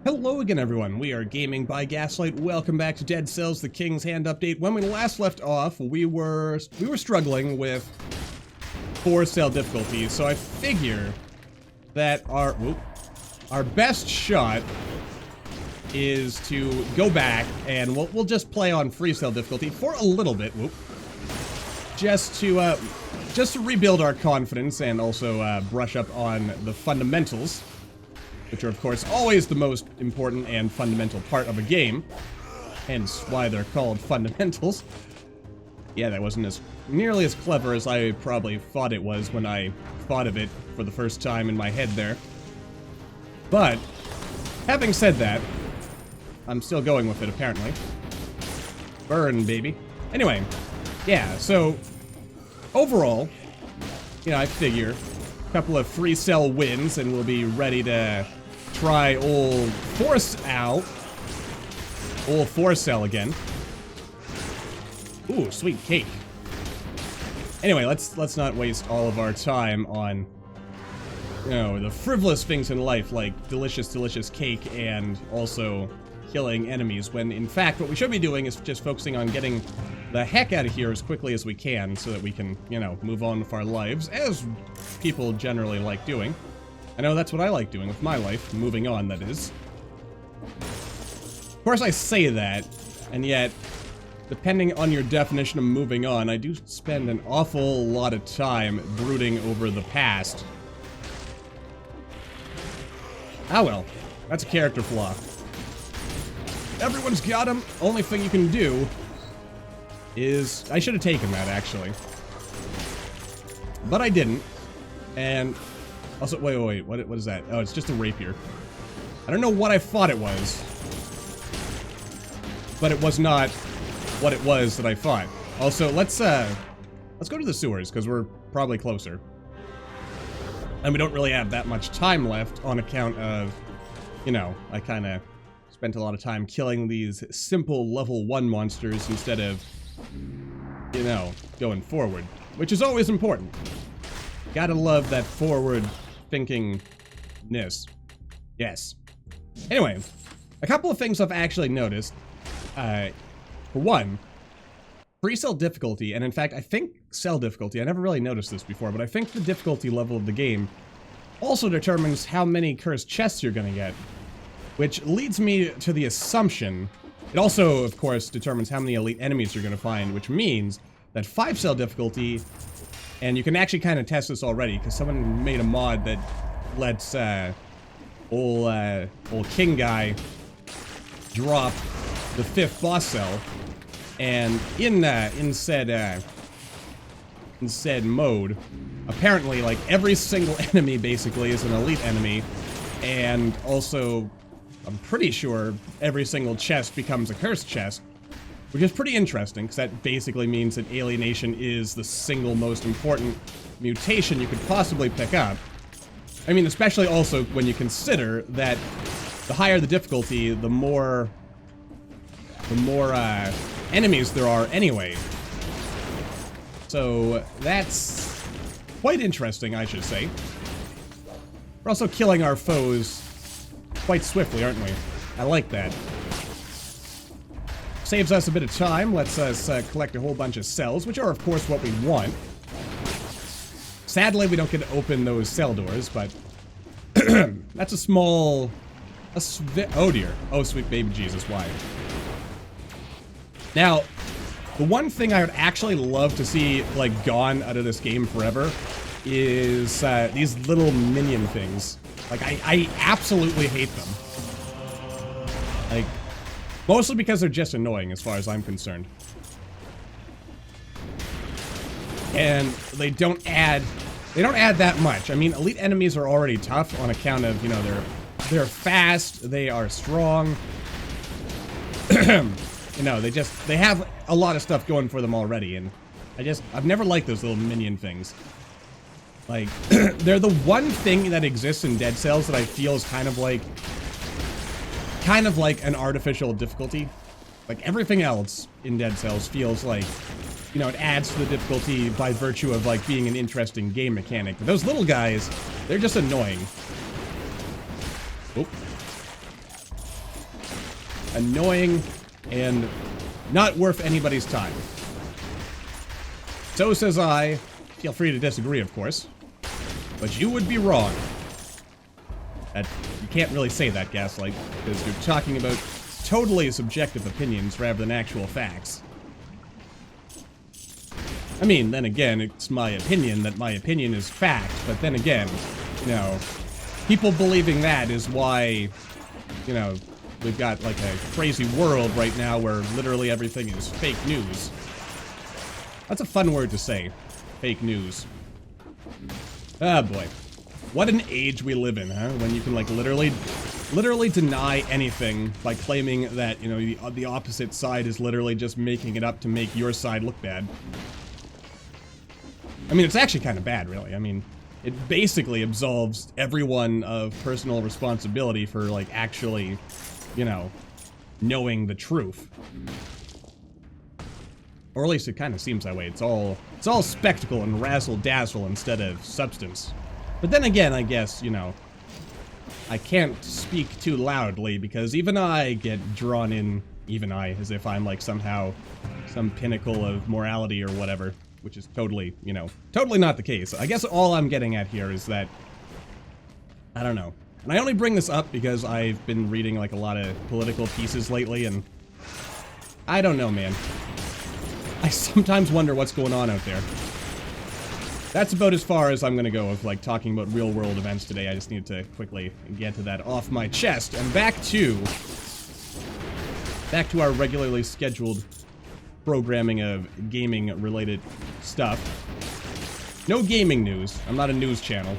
Hello again, everyone. We are Gaming by Gaslight. Welcome back to Dead Cells The King's Hand update. When we last left off, we were struggling with 4-cell difficulty, so I figure that our best shot is to go back and we'll just play on 3-cell difficulty for a little bit. Just to rebuild our confidence and also brush up on the fundamentals, which are, of course, always the most important and fundamental part of a game, hence why they're called fundamentals. Yeah, that wasn't nearly as clever as I probably thought it was when I thought of it for the first time in my head there. But, having said that, I'm still going with it, apparently. Burn, baby. Anyway, yeah, so, overall, you know, I figure a couple of 3-cell wins and we'll be ready to try old 4-cell again. Ooh, sweet cake. Anyway, let's not waste all of our time on, you know, the frivolous things in life like delicious cake and also killing enemies, when in fact what we should be doing is just focusing on getting the heck out of here as quickly as we can so that we can, you know, move on with our lives, as people generally like doing. I know that's what I like doing with my life, moving on, that is. Of course I say that, and yet, depending on your definition of moving on, I do spend an awful lot of time brooding over the past. Ah well, that's a character flaw. Everyone's got him. Only thing you can do is... I should have taken that, actually. But I didn't. And... also, wait, what is that? Oh, it's just a rapier. I don't know what I thought it was. But it was not what it was that I thought. Also, let's go to the sewers, because we're probably closer. And we don't really have that much time left on account of, you know, I kind of spent a lot of time killing these simple level 1 monsters instead of, you know, going forward. Which is always important. Gotta love that forward thinkingness. Yes. Anyway, a couple of things I've actually noticed. For one, 3-cell difficulty, and in fact, I think cell difficulty, I never really noticed this before, but I think the difficulty level of the game also determines how many cursed chests you're gonna get. Which leads me to the assumption, it also, of course, determines how many elite enemies you're gonna find, which means that 5-cell difficulty, and you can actually kind of test this already, because someone made a mod that lets old king guy drop the 5th boss cell, and in said mode, apparently, like, every single enemy basically is an elite enemy, and also, I'm pretty sure every single chest becomes a cursed chest, which is pretty interesting, because that basically means that alienation is the single most important mutation you could possibly pick up. I mean, especially also when you consider that the higher the difficulty, the more enemies there are anyway. So that's quite interesting, I should say. We're also killing our foes quite swiftly, aren't we? I like that. Saves us a bit of time, lets us collect a whole bunch of cells, which are, of course, what we want. Sadly, we don't get to open those cell doors, but that's a small... oh dear. Oh, sweet baby Jesus, why? Now, the one thing I would actually love to see, like, gone out of this game forever is these little minion things. Like, I absolutely hate them. Like, mostly because they're just annoying as far as I'm concerned. And they don't add that much. I mean, elite enemies are already tough on account of, you know, they're fast, they are strong. You know, they have a lot of stuff going for them already, and I've never liked those little minion things. Like, they're the one thing that exists in Dead Cells that I feel is kind of like an artificial difficulty. Like, everything else in Dead Cells feels like, you know, it adds to the difficulty by virtue of, like, being an interesting game mechanic. But those little guys, they're just annoying. Oop. annoying, and not worth anybody's time. So says I. Feel free to disagree, of course. But you would be wrong. You can't really say that, Gaslight, because you're talking about totally subjective opinions rather than actual facts. I mean, then again, it's my opinion that my opinion is fact, but then again, you know, people believing that is why, you know, we've got like a crazy world right now where literally everything is fake news. That's a fun word to say. Fake news. Ah, boy. What an age we live in, huh? When you can, like, literally deny anything by claiming that, you know, the opposite side is literally just making it up to make your side look bad. I mean, it's actually kind of bad, really. I mean, it basically absolves everyone of personal responsibility for, like, actually, you know, knowing the truth. Or at least it kind of seems that way. It's all spectacle and razzle-dazzle instead of substance. But then again, I guess, you know, I can't speak too loudly because even I get drawn in, even I, as if I'm like somehow some pinnacle of morality or whatever, which is totally, you know, totally not the case. I guess all I'm getting at here is that, I don't know. And I only bring this up because I've been reading like a lot of political pieces lately, and I don't know, man. I sometimes wonder what's going on out there. That's about as far as I'm gonna go with, like, talking about real-world events today. I just need to quickly get to that off my chest. And back to our regularly scheduled programming of gaming-related stuff. No gaming news. I'm not a news channel.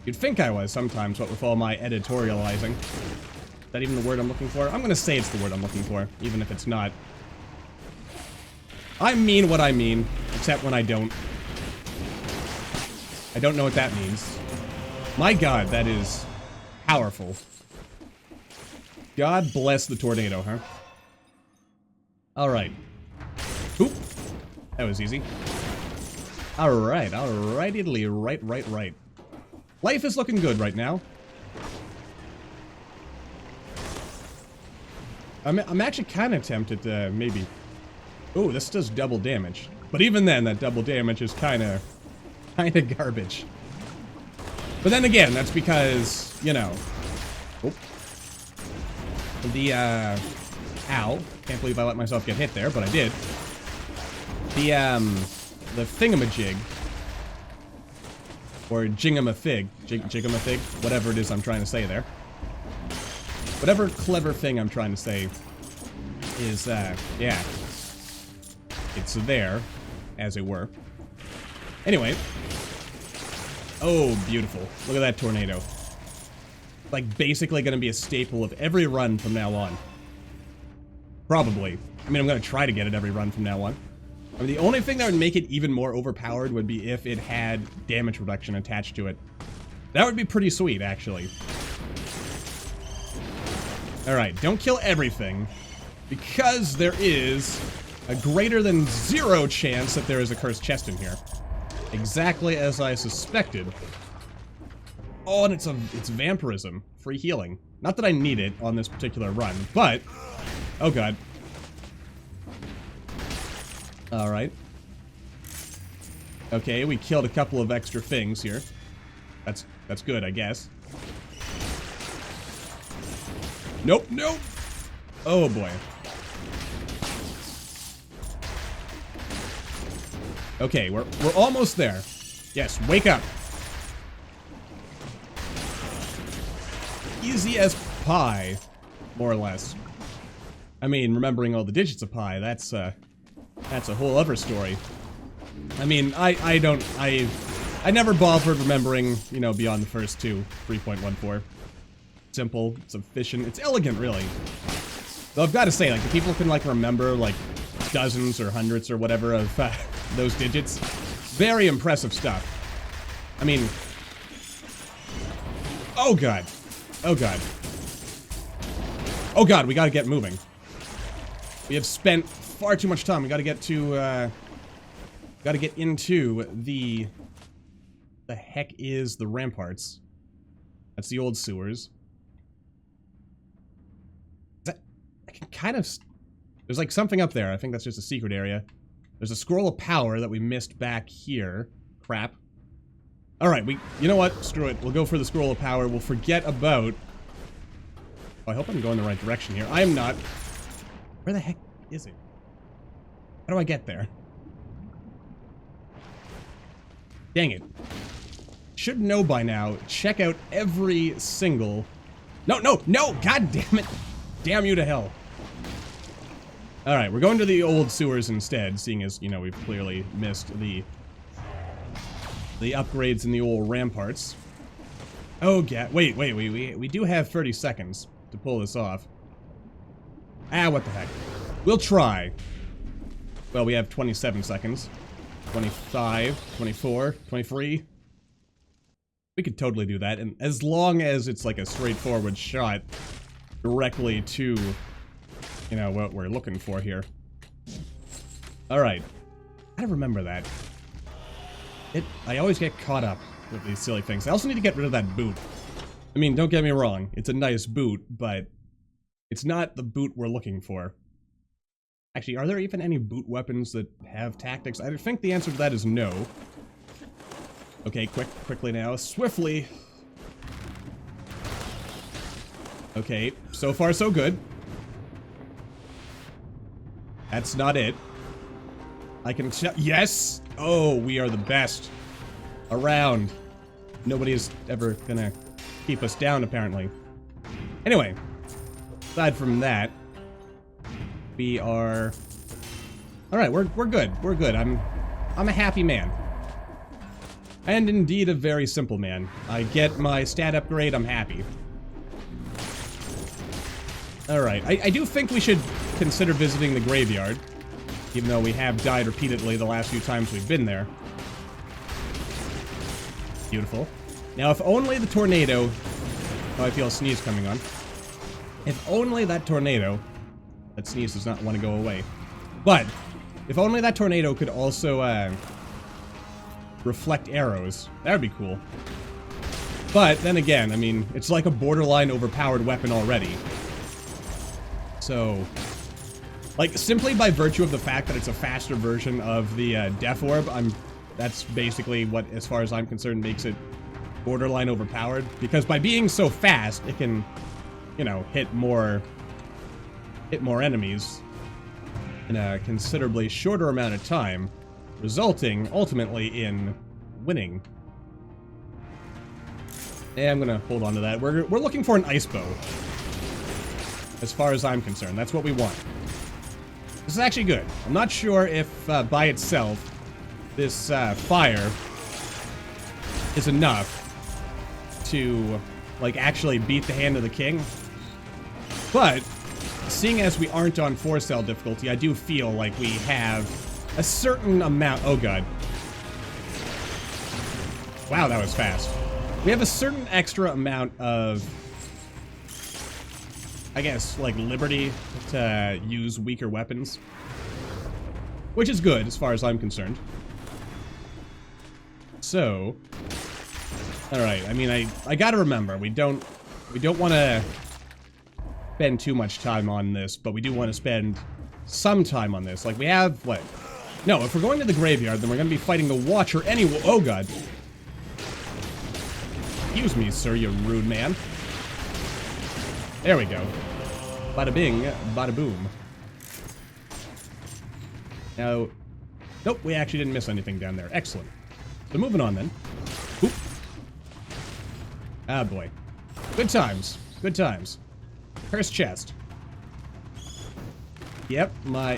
You'd think I was sometimes, what with all my editorializing. Is that even the word I'm looking for? I'm gonna say it's the word I'm looking for, even if it's not. I mean what I mean, except when I don't. I don't know what that means. My god, that is powerful. God bless the tornado, huh? Alright. Oop. That was easy. Alright, alrighty, right. Life is looking good right now. I'm actually kind of tempted to maybe... Oh, this does double damage. But even then, that double damage is kind of garbage. But then again, that's because, you know... Oh. The, ow. Can't believe I let myself get hit there, but I did. The thingamajig. Or jingamafig. Jigamafig. Whatever it is I'm trying to say there. Whatever clever thing I'm trying to say is, yeah. It's there, as it were. Anyway. Oh, beautiful. Look at that tornado. Like, basically gonna be a staple of every run from now on. Probably. I mean, I'm gonna try to get it every run from now on. I mean, the only thing that would make it even more overpowered would be if it had damage reduction attached to it. That would be pretty sweet, actually. Alright, don't kill everything, because there is a greater than 0 chance that there is a cursed chest in here. Exactly as I suspected. Oh, and it's vampirism. Free healing. Not that I need it on this particular run, but... Oh god. Alright. Okay, we killed a couple of extra things here. That's good, I guess. Nope, nope! Oh boy. Okay, we're almost there. Yes, wake up. Easy as pie, more or less. I mean, remembering all the digits of pi, that's a whole other story. I mean, I never bothered remembering, you know, beyond the first two, 3.14. Simple, it's efficient, it's elegant, really. Though I've got to say, like, the people can, like, remember, like, dozens or hundreds or whatever of those digits. Very impressive stuff. I mean... Oh god. Oh god. Oh god, we gotta get moving. We have spent far too much time. We gotta get to, gotta get into the heck is the ramparts. That's the old sewers. can kind of... There's like something up there. I think that's just a secret area. There's a scroll of power that we missed back here. Crap. Alright, you know what? Screw it. We'll go for the scroll of power. We'll forget about... Oh, I hope I'm going the right direction here. I am not. Where the heck is it? How do I get there? Dang it. Should know by now. Check out every single... No, no, no! God damn it! Damn you to hell. Alright, we're going to the old sewers instead, seeing as, you know, we've clearly missed the upgrades in the old ramparts. Oh, God. Wait, we do have 30 seconds to pull this off. Ah, what the heck. We'll try. Well, we have 27 seconds. 25, 24, 23. We could totally do that, and as long as it's like a straightforward shot directly to, you know, what we're looking for here. Alright. I don't remember that. I always get caught up with these silly things. I also need to get rid of that boot. I mean, don't get me wrong. It's a nice boot, but it's not the boot we're looking for. Actually, are there even any boot weapons that have tactics? I think the answer to that is no. Okay, quickly now. Swiftly. Okay, so far so good. That's not it. I can yes! Oh, we are the best around. Nobody's ever gonna keep us down, apparently. Anyway, aside from that, we are... Alright, we're good. We're good. I'm a happy man. And indeed a very simple man. I get my stat upgrade, I'm happy. Alright, I do think we should consider visiting the graveyard, even though we have died repeatedly the last few times we've been there. Beautiful. Now, if only the tornado... Oh, I feel a sneeze coming on. If only that tornado... That sneeze does not want to go away. But, if only that tornado could also, reflect arrows. That would be cool. But, then again, I mean, it's like a borderline overpowered weapon already. So... Like, simply by virtue of the fact that it's a faster version of the, Death Orb, that's basically what, as far as I'm concerned, makes it borderline overpowered. Because by being so fast, it can, you know, hit more enemies in a considerably shorter amount of time, resulting, ultimately, in winning. And I'm gonna hold on to that. We're looking for an ice bow. As far as I'm concerned, that's what we want. This is actually good. I'm not sure if, by itself, this, fire is enough to, like, actually beat the hand of the king. But, seeing as we aren't on 4-cell difficulty, I do feel like we have a certain amount... Oh, God. Wow, that was fast. We have a certain extra amount of... I guess, like, liberty to use weaker weapons. Which is good, as far as I'm concerned. So... Alright, I mean, I gotta remember, we don't want to spend too much time on this, but we do want to spend some time on this. Like, we have, what? No, if we're going to the graveyard, then we're going to be fighting the Watcher anyway. Oh, God. Excuse me, sir, you rude man. There we go. Bada bing, bada boom. Now, nope, we actually didn't miss anything down there. Excellent. So moving on then. Oop. Ah, boy. Good times. Good times. Cursed chest. Yep,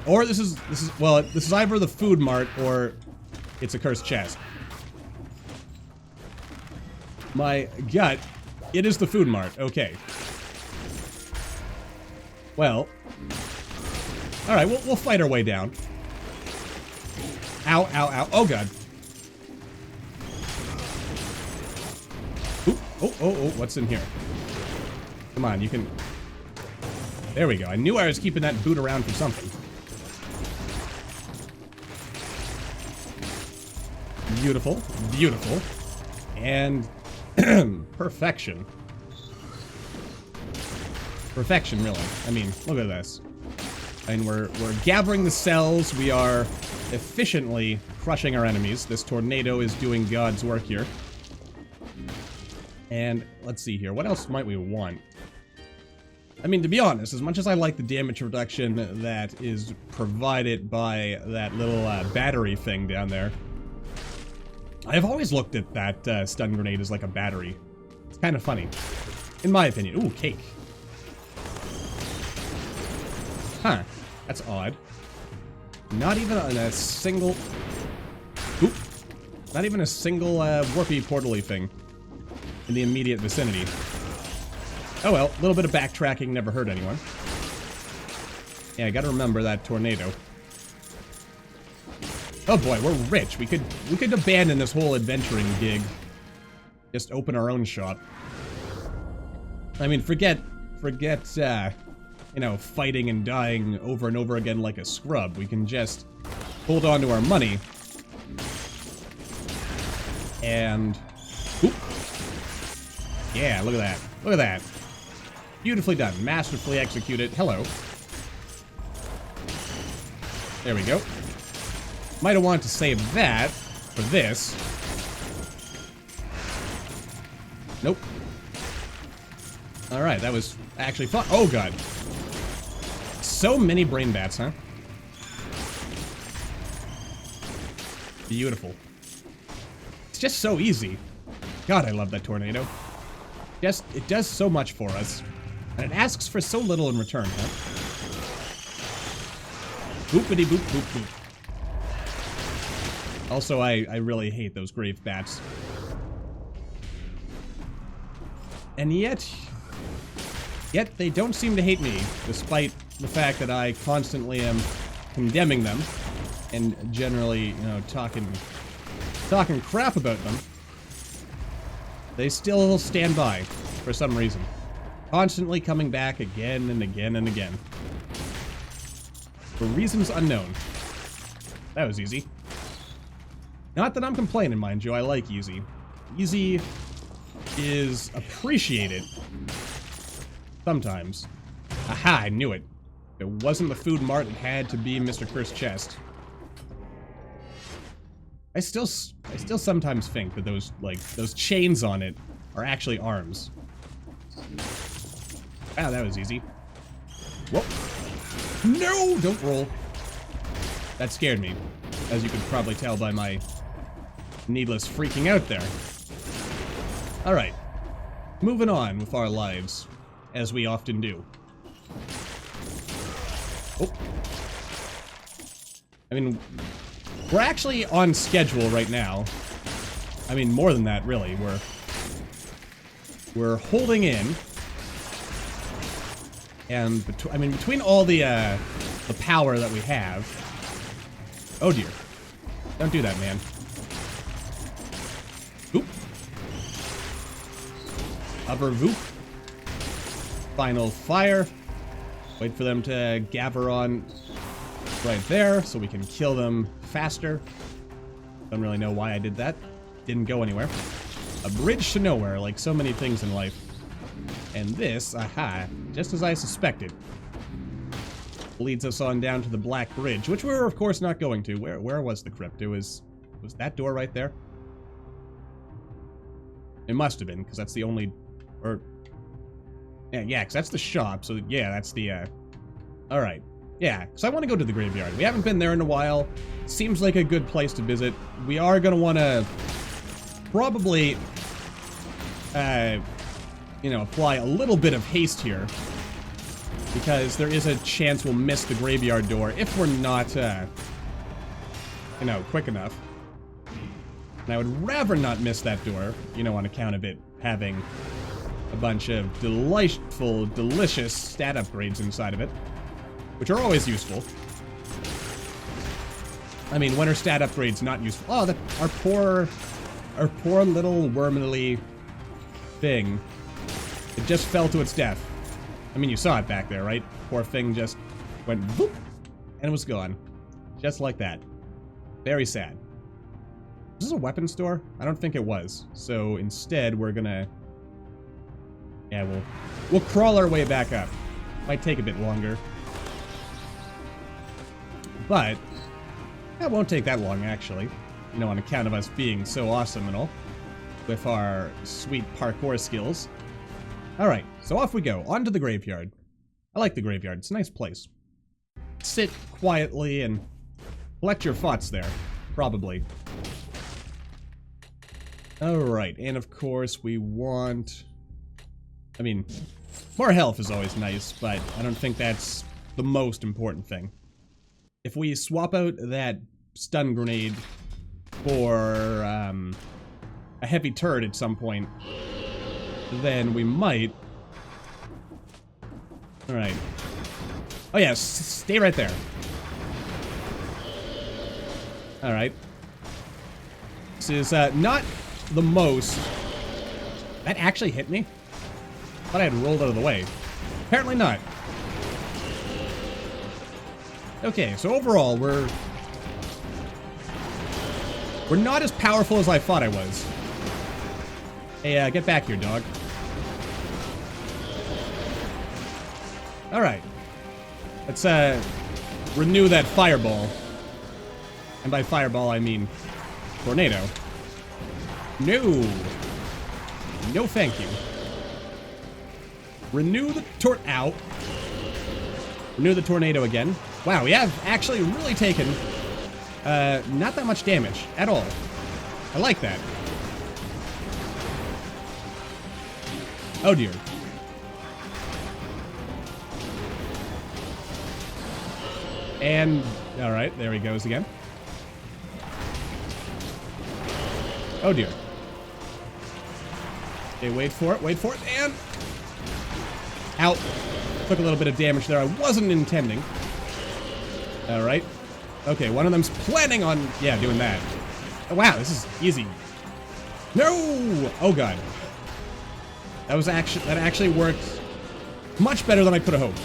or this is either the food mart or it's a cursed chest. My gut, it is the food mart. Okay. Well, all right, we'll fight our way down. Ow, ow, ow! Oh, God. Oop, oh! What's in here? Come on, you can. There we go. I knew I was keeping that boot around for something. Beautiful, beautiful, and perfection. Perfection, really. I mean, look at this. And we're gathering the cells. We are efficiently crushing our enemies. This tornado is doing God's work here. And let's see here. What else might we want? I mean, to be honest, as much as I like the damage reduction that is provided by that little battery thing down there, I've always looked at that stun grenade as like a battery. It's kind of funny, in my opinion. Ooh, cake. Huh. That's odd. Not even a single... Oop. Not even a single warpy portal-y thing in the immediate vicinity. Oh well, a little bit of backtracking never hurt anyone. Yeah, I gotta remember that tornado. Oh boy, we're rich. We could abandon this whole adventuring gig. Just open our own shop. I mean, forget, you know, fighting and dying over and over again like a scrub. We can just hold on to our money. And... Oop. Yeah, look at that. Look at that. Beautifully done. Masterfully executed. Hello. There we go. Might have wanted to save that for this. Nope. Alright, that was actually fun. Oh, God. So many brain bats, huh? Beautiful. It's just so easy. God, I love that tornado. Just, it does so much for us. And it asks for so little in return, huh? Boopity boop boop boop. Also, I really hate those grave bats. And yet they don't seem to hate me, despite the fact that I constantly am condemning them and generally, you know, talking crap about them. They still stand by for some reason. Constantly coming back again and again and again. For reasons unknown. That was easy. Not that I'm complaining, mind you. I like easy. Easy is appreciated. Sometimes. Aha, I knew it. If it wasn't the food mart, it had to be Mr. Cursed Chest. I still sometimes think that those chains on it are actually arms. Wow, that was easy. Whoop. No! Don't roll. That scared me, as you could probably tell by my needless freaking out there. Alright. Moving on with our lives, as we often do. Oh. I mean, we're actually on schedule right now. I mean, more than that, really. We're holding in. And, I mean, between all the power that we have... Oh, dear. Don't do that, man. Oop. Hover voop. Final fire. Wait for them to gather on right there so we can kill them faster. Don't really know why I did that. Didn't go anywhere. A bridge to nowhere, like so many things in life. And this, aha, just as I suspected, leads us on down to the Black Bridge, which we're of course not going to. Where was the crypt? It was that door right there? It must have been, because that's the only, or, yeah, because that's the shop, so yeah, that's the, alright. Yeah, because I want to go to the graveyard. We haven't been there in a while. Seems like a good place to visit. We are going to want to probably, you know, apply a little bit of haste here, because there is a chance we'll miss the graveyard door if we're not, you know, quick enough. And I would rather not miss that door, you know, on account of it having a bunch of delightful, delicious stat upgrades inside of it, which are always useful. I mean, when are stat upgrades not useful? Oh, our poor little wormly thing. It just fell to its death. I mean, you saw it back there, right? Poor thing just went boop, and it was gone. Just like that. Very sad. Is this a weapon store? I don't think it was. So instead, we're gonna... Yeah, we'll crawl our way back up. Might take a bit longer. but that won't take that long, actually. You know, on account of us being so awesome and all, with our sweet parkour skills. Alright, so off we go, on to the graveyard. I like the graveyard, it's a nice place. Sit quietly and collect your thoughts there, probably. Alright, and of course we want... I mean, more health is always nice, but I don't think that's the most important thing. If we swap out that stun grenade for a heavy turret at some point, then we might... Alright. Oh yeah, stay right there. Alright. This is not the most... That actually hit me? I thought I had rolled out of the way. Apparently not. Okay, so overall, we're not as powerful as I thought I was. Hey, get back here, dog. Alright. Let's, renew that fireball. And by fireball, I mean tornado. No! No thank you. Renew the Ow. Renew the tornado again. Wow, we have actually really taken not that much damage at all. I like that. Oh dear. And, alright, there he goes again. Oh dear. Okay, wait for it, and... Ow. Took a little bit of damage there I wasn't intending. Alright. Okay, one of them's planning on, yeah, doing that. Oh, wow, this is easy. No! Oh god. That actually worked much better than I could have hoped.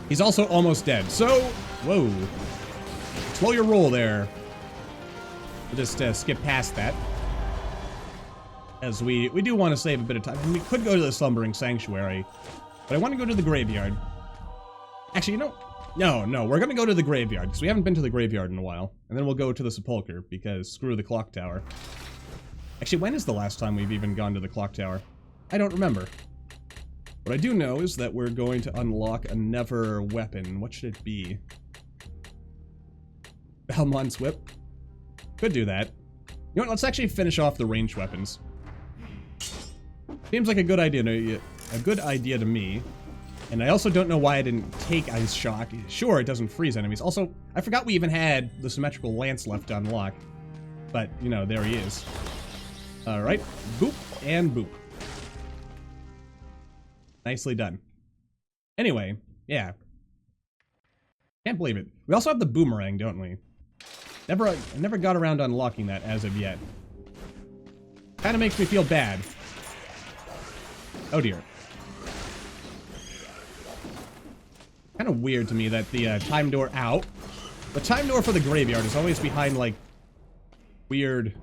He's also almost dead, so... Whoa. Slow your roll there. We'll just skip past that. As we do want to save a bit of time. We could go to the Slumbering Sanctuary, but I want to go to the graveyard. Actually, you know... No, we're going to go to the graveyard, because we haven't been to the graveyard in a while. And then we'll go to the Sepulchre, because screw the clock tower. Actually, when is the last time we've even gone to the clock tower? I don't remember. What I do know is that we're going to unlock another weapon. What should it be? Belmont's Whip? Could do that. You know what, let's actually finish off the ranged weapons. Seems like a good idea to me. And I also don't know why I didn't take Ice Shock. Sure, it doesn't freeze enemies. Also, I forgot we even had the Symmetrical Lance left to unlock. But, you know, there he is. Alright, boop and boop. Nicely done. Anyway, yeah. Can't believe it. We also have the boomerang, don't we? I never got around to unlocking that as of yet. Kinda makes me feel bad. Oh dear. Kinda weird to me that the time door out. The time door for the graveyard is always behind, like, weird...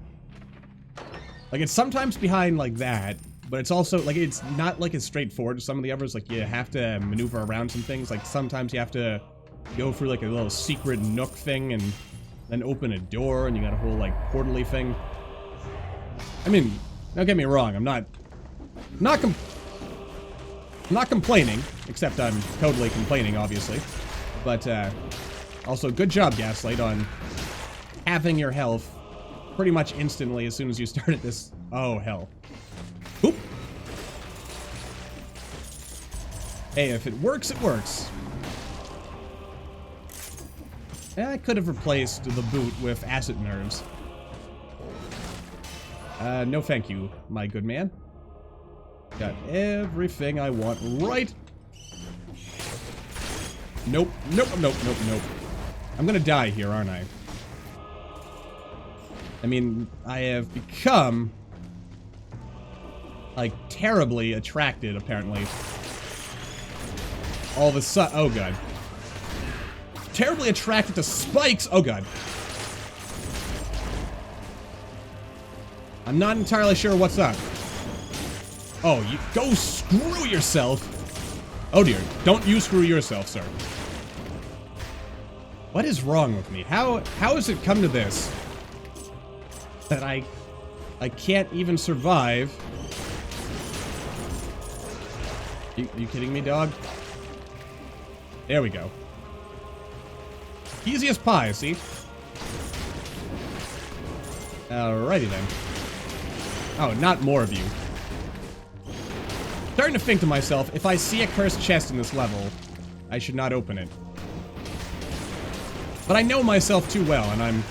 Like, it's sometimes behind like that, but it's also, like, it's not, like, as straightforward as some of the others. Like, you have to maneuver around some things. Like, sometimes you have to go through, like, a little secret nook thing and then open a door, and you got a whole, like, portal-y thing. I mean, don't get me wrong, I'm not complaining, except I'm totally complaining, obviously. But, also, good job, Gaslight, on halving your health pretty much instantly as soon as you started this. Oh, hell. Oop. Hey, if it works, it works. I could have replaced the boot with acid nerves. No thank you, my good man. Got everything I want right. Nope. I'm gonna die here, aren't I? I mean, I have become, like, terribly attracted, apparently. All of a sudden, oh god. Terribly attracted to spikes, oh god. I'm not entirely sure what's up. Oh, you go screw yourself. Oh dear, don't you screw yourself, sir. What is wrong with me? How has it come to this? That I can't even survive. You kidding me, dog? There we go. Easy as pie, see? Alrighty then. Oh, not more of you. Starting to think to myself, if I see a cursed chest in this level, I should not open it. But I know myself too well, and I'm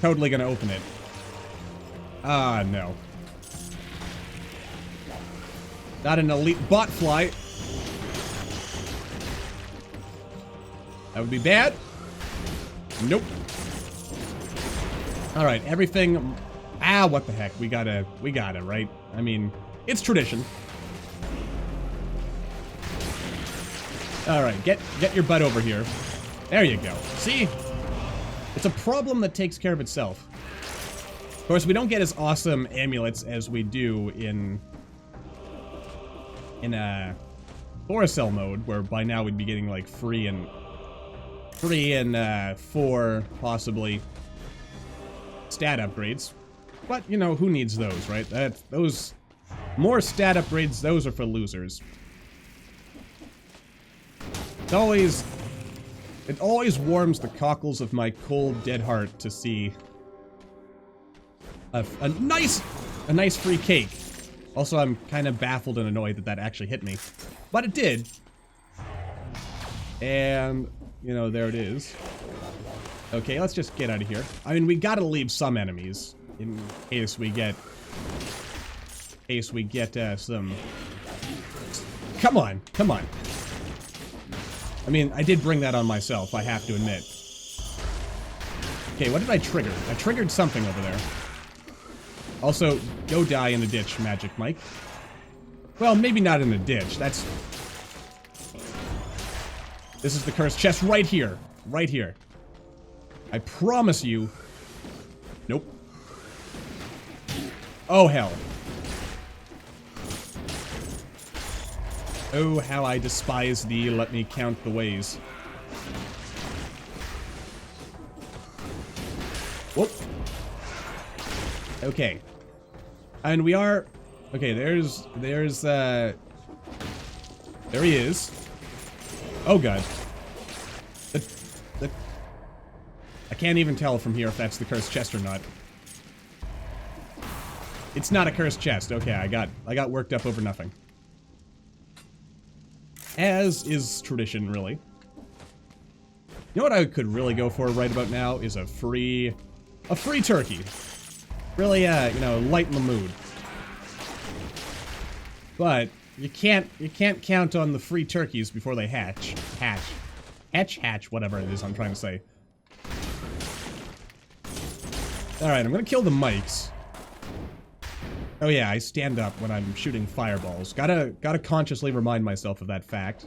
totally gonna open it. Ah, no. Not an elite bot fly. That would be bad. Nope. Alright, everything... Ah, what the heck. We got it, right? I mean, it's tradition. Alright, get your butt over here. There you go. See? It's a problem that takes care of itself. Of course, we don't get as awesome amulets as we do in Forest Cell mode, where by now we'd be getting like 3 and 4 possibly stat upgrades. But you know, who needs those, right? Those more stat upgrades, those are for losers. It always warms the cockles of my cold, dead heart to see a nice free cake. Also, I'm kind of baffled and annoyed that that actually hit me, but it did. And you know, there it is. Okay, let's just get out of here. I mean, we gotta leave some enemies in case we get some. Come on. I mean, I did bring that on myself, I have to admit. Okay, what did I trigger? I triggered something over there. Also, go die in the ditch, Magic Mike. Well, maybe not in the ditch. This is the cursed chest right here. Right here. I promise you. Nope. Oh, hell. Oh, how I despise thee. Let me count the ways. Whoop. Okay. And we are... Okay, there he is. Oh, God. I can't even tell from here if that's the cursed chest or not. It's not a cursed chest. Okay, I got worked up over nothing. As is tradition, really. You know what I could really go for right about now is a free turkey. Really, you know, lighten the mood. But you can't count on the free turkeys before they hatch, whatever it is I'm trying to say. All right, I'm gonna kill the mics. Oh yeah, I stand up when I'm shooting fireballs. Gotta consciously remind myself of that fact.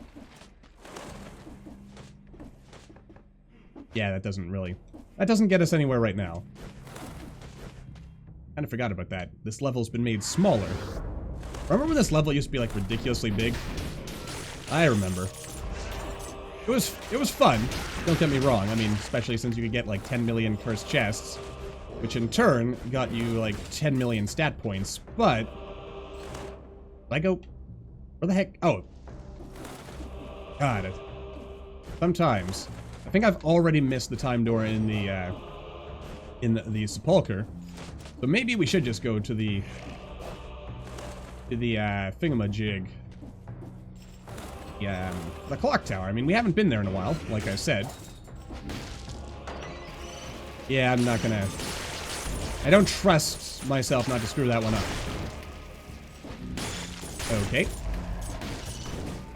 Yeah, that doesn't get us anywhere right now. Kinda forgot about that. This level's been made smaller. Remember when this level used to be like ridiculously big? I remember. It was fun, don't get me wrong. I mean, especially since you could get like 10 million cursed chests, which in turn got you like 10 million stat points, but... Lego? Where the heck? Oh. God. Sometimes. I think I've already missed the time door in the sepulcher. So maybe we should just go to the thingamajig. Yeah, the clock tower. I mean, we haven't been there in a while, like I said. Yeah, I'm not gonna... I don't trust myself not to screw that one up. Okay.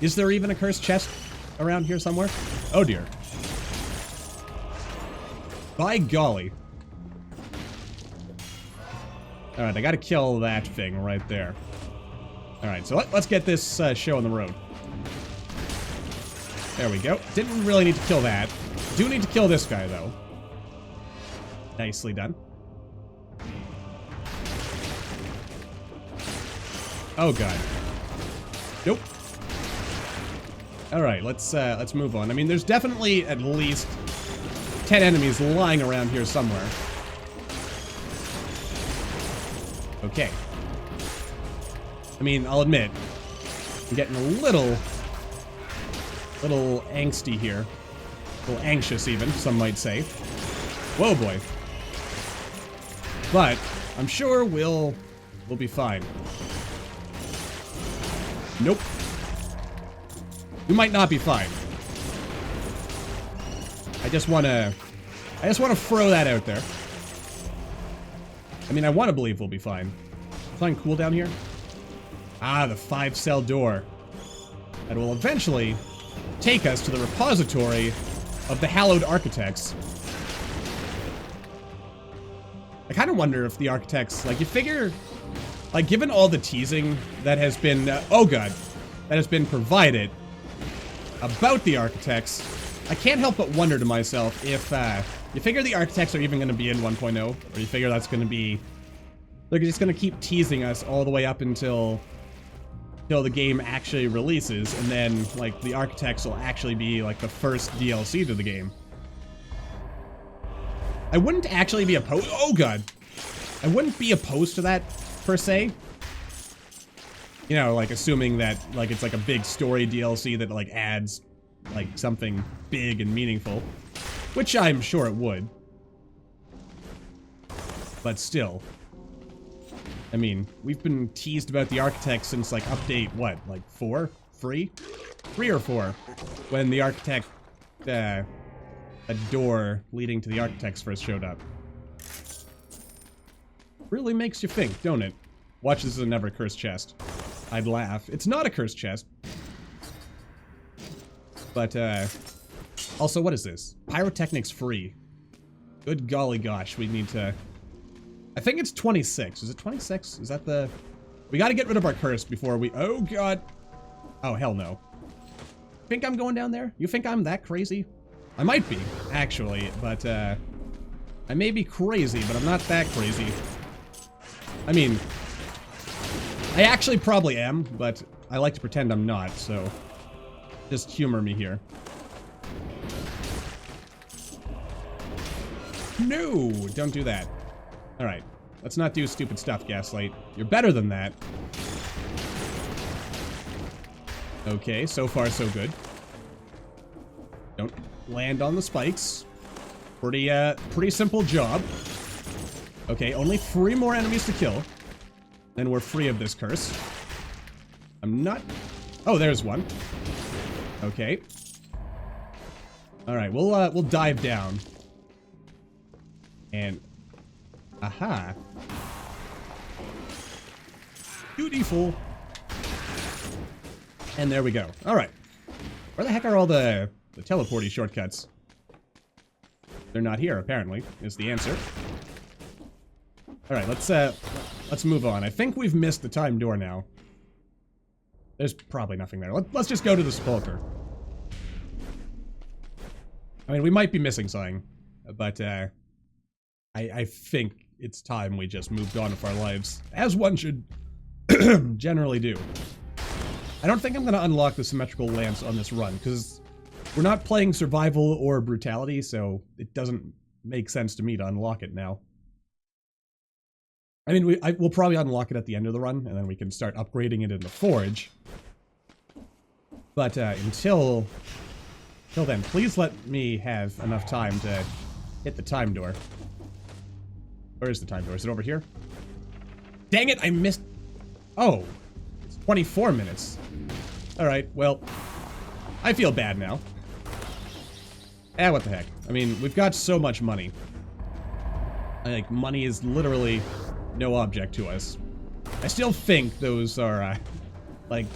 Is there even a cursed chest around here somewhere? Oh dear. By golly. Alright, I gotta kill that thing right there. Alright, so let's get this show on the road. There we go. Didn't really need to kill that. Do need to kill this guy, though. Nicely done. Oh, God. Nope. Alright, let's move on. I mean, there's definitely at least 10 enemies lying around here somewhere. Okay. I mean, I'll admit, I'm getting a little angsty here. A little anxious even, some might say. Whoa, boy. But I'm sure we'll be fine. Nope. We might not be fine. I just wanna throw that out there. I mean, I want to believe we'll be fine. Something cool down here? Ah, the 5-cell door. That will eventually take us to the repository of the Hallowed Architects. I kind of wonder if the Architects, like, you figure, like, given all the teasing that has been, oh god, that has been provided about the Architects, I can't help but wonder to myself if, you figure the Architects are even going to be in 1.0, or you figure that's going to be, they're just going to keep teasing us all the way up until the game actually releases, and then, like, the Architects will actually be, like, the first DLC to the game. I wouldn't actually be opposed, oh god, I wouldn't be opposed to that, per se. You know, like, assuming that, like, it's, like, a big story DLC that, like, adds, like, something big and meaningful. Which I'm sure it would. But still. I mean, we've been teased about the Architect since, like, update, what, like, 4? 3? 3 or 4. When the Architect, a door leading to the Architects first showed up. Really makes you think, don't it? Watch, this is a never cursed chest. I'd laugh. It's not a cursed chest. But, also, what is this? Pyrotechnics free. Good golly gosh, we need to... I think it's 26. Is it 26? Is that the... We gotta get rid of our curse before we... Oh, god. Oh, hell no. Think I'm going down there? You think I'm that crazy? I might be, actually, but, I may be crazy, but I'm not that crazy. I mean... I actually probably am, but I like to pretend I'm not, so... Just humor me here. No! Don't do that. Alright. Let's not do stupid stuff, Gaslight. You're better than that. Okay, so far so good. Don't land on the spikes. Pretty simple job. Okay, only 3 more enemies to kill. Then we're free of this curse. I'm not... Oh, there's one. Okay. Alright, we'll dive down. And... Aha. Beautiful. And there we go. Alright. Where the heck are all the teleporty shortcuts? They're not here, apparently, is the answer. Alright, let's move on. I think we've missed the time door now. There's probably nothing there. Let's just go to the sepulcher. I mean, we might be missing something, but I think it's time we just moved on with our lives, as one should generally do. I don't think I'm going to unlock the symmetrical lance on this run, because we're not playing survival or brutality, so it doesn't make sense to me to unlock it now. I mean, we'll probably unlock it at the end of the run, and then we can start upgrading it in the forge. But until then, please let me have enough time to hit the time door. Where is the time door? Is it over here? Dang it, I missed... Oh, it's 24 minutes. Alright, well, I feel bad now. What the heck. I mean, we've got so much money. Like, money is literally no object to us. I still think those are, like...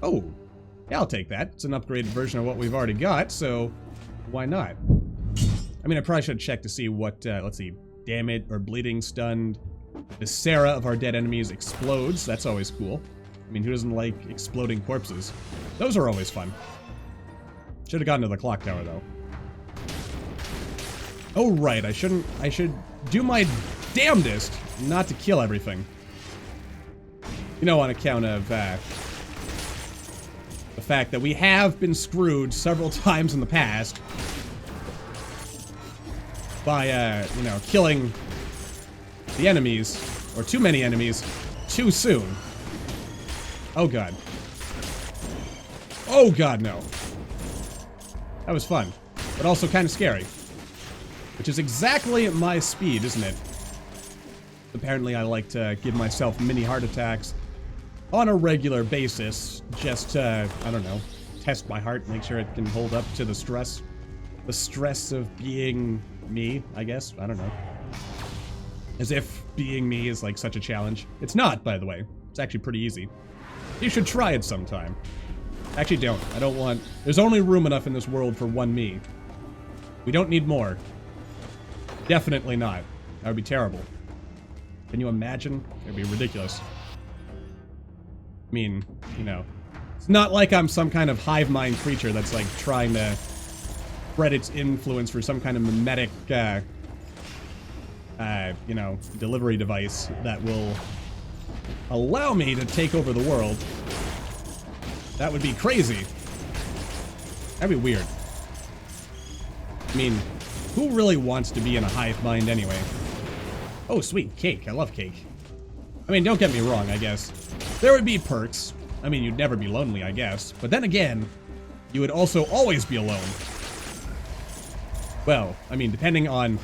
Oh, yeah, I'll take that. It's an upgraded version of what we've already got, so why not? I mean, I probably should check to see what, let's see, damage or bleeding stunned. The Sarah of our dead enemies explodes. That's always cool. I mean, who doesn't like exploding corpses? Those are always fun. Should have gotten to the clock tower, though. Oh, right. I should do my damnedest not to kill everything. You know, on account of, the fact that we have been screwed several times in the past. by, you know, killing the enemies, or too many enemies, too soon. Oh god. Oh god, no. That was fun, but also kind of scary. Which is exactly my speed, isn't it? Apparently I like to give myself mini heart attacks on a regular basis, just to, I don't know, test my heart, make sure it can hold up to the stress. The stress of being me, I guess. I don't know. As if being me is like such a challenge. It's not, by the way. It's actually pretty easy. You should try it sometime. Actually, don't. I don't want... There's only room enough in this world for one me. We don't need more. Definitely not. That would be terrible. Can you imagine? It would be ridiculous. I mean, you know, it's not like I'm some kind of hive mind creature that's like trying to spread its influence for some kind of mimetic, you know, delivery device that will allow me to take over the world. That would be crazy. That'd be weird. I mean, who really wants to be in a hive mind anyway? Oh, sweet, cake. I love cake. I mean, don't get me wrong, I guess. There would be perks. I mean, you'd never be lonely, I guess. But then again, you would also always be alone. Well, I mean, depending on...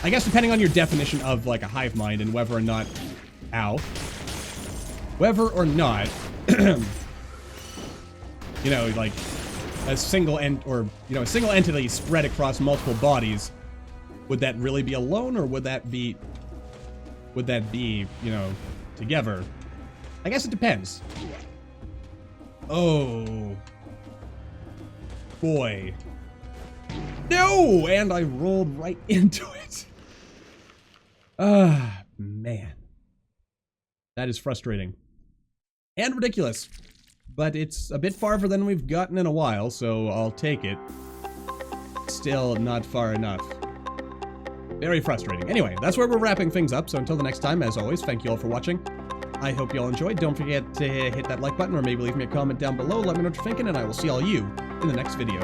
I guess depending on your definition of, like, a hive mind and whether or not... Ow. Whether or not... you know, like, a single a single entity spread across multiple bodies, would that really be alone, or would that be, you know, together? I guess it depends. Oh. Boy. No! And I rolled right into it. Ah, man. That is frustrating. And ridiculous. But it's a bit farther than we've gotten in a while, so I'll take it. Still not far enough. Very frustrating. Anyway, that's where we're wrapping things up, so until the next time, as always, thank you all for watching. I hope you all enjoyed. Don't forget to hit that like button, or maybe leave me a comment down below. Let me know what you're thinking, and I will see all you in the next video.